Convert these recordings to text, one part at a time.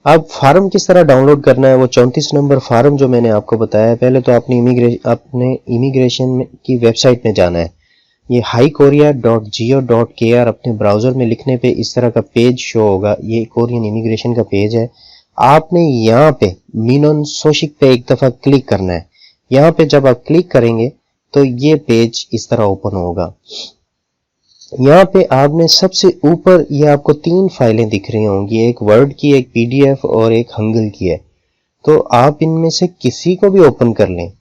अब फार्म किस तरह डाउनलोड करना है, वो 34 नंबर फार्म जो मैंने आपको बताया है। पहले तो आपने इमिग्रेशन की वेबसाइट में जाना है। ये highkorea.go.kr अपने ब्राउज़र में लिखने पे इस तरह का पेज शो होगा। ये कोरियन इमिग्रेशन का पेज है। आपने यहाँ पे मिनोन सोशिक पे एक दफ़ा क्लिक करना है। यहाँ पे जब आप क्लिक करेंगे तो ये पेज इस तरह ओपन होगा। यहाँ पे आपने सबसे ऊपर ये आपको 3 फाइलें दिख रही होंगी, एक वर्ड की, एक पीडीएफ और एक हंगल की है। तो आप इनमें से किसी को भी ओपन कर लें।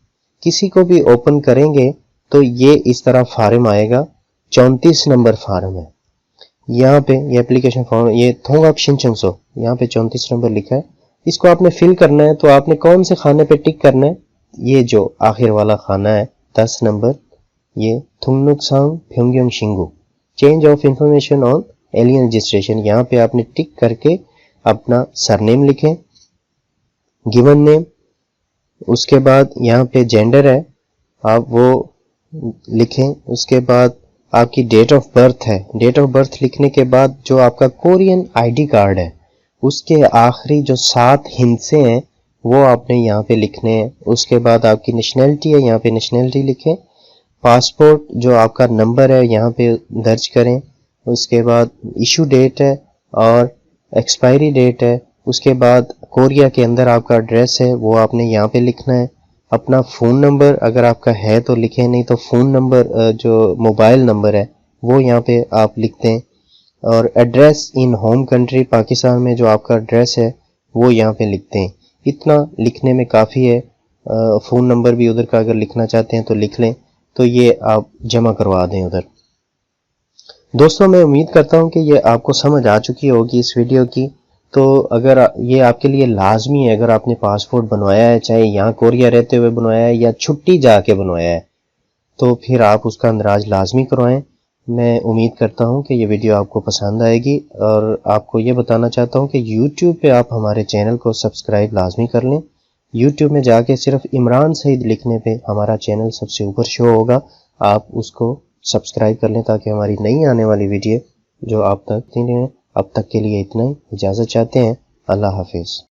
किसी को भी ओपन करेंगे तो ये इस तरह फार्म आएगा। 34 नंबर फार्म है। यहाँ पे ये एप्लीकेशन फॉर्म, ये थोंगाप शिनचंगसो, यहाँ पे 34 नंबर लिखा है। इसको आपने फिल करना है। तो आपने कौन से खाने पे टिक करना है? ये जो आखिर वाला खाना है 10 नंबर, ये थुंगनुकसांग प्योंगयांग शिंगू, change of information on alien registration. यहाँ पे आपने टिक करके अपना सरनेम लिखें, गिवन नेम, उसके बाद यहाँ पे जेंडर है आप वो लिखें। उसके बाद आपकी डेट ऑफ बर्थ है। डेट ऑफ बर्थ लिखने के बाद जो आपका कोरियन आईडी कार्ड है उसके आखिरी जो 7 हिंसे हैं वो आपने यहाँ पे लिखने हैं। उसके बाद आपकी नेशनैलिटी है, यहाँ पे नेशनैलिटी लिखें। पासपोर्ट जो आपका नंबर है यहाँ पे दर्ज करें। उसके बाद इशू डेट है और एक्सपायरी डेट है। उसके बाद कोरिया के अंदर आपका एड्रेस है वो आपने यहाँ पे लिखना है। अपना फ़ोन नंबर अगर आपका है तो लिखें, नहीं तो फ़ोन नंबर जो मोबाइल नंबर है वो यहाँ पे आप लिखते हैं। और address in home country Pakistan में जो आपका एड्रेस है वो यहाँ पे लिखते हैं। इतना लिखने में काफ़ी है। फ़ोन नंबर भी उधर का अगर लिखना चाहते हैं तो लिख लें, तो ये आप जमा करवा दें उधर। दोस्तों मैं उम्मीद करता हूँ कि ये आपको समझ आ चुकी होगी इस वीडियो की। तो अगर ये आपके लिए लाजमी है, अगर आपने पासपोर्ट बनवाया है, चाहे यहाँ कोरिया रहते हुए बनवाया है या छुट्टी जाके बनवाया है, तो फिर आप उसका अंदराज लाजमी करवाएं। मैं उम्मीद करता हूँ कि ये वीडियो आपको पसंद आएगी। और आपको ये बताना चाहता हूँ कि YouTube पे आप हमारे चैनल को सब्सक्राइब लाजमी कर लें। YouTube में जाके सिर्फ इमरान सईद लिखने पे हमारा चैनल सबसे ऊपर शो होगा। आप उसको सब्सक्राइब कर लें ताकि हमारी नई आने वाली वीडियो जो आप तक नहीं है। अब तक के लिए इतना ही, इजाज़त चाहते हैं। अल्लाह हाफिज़।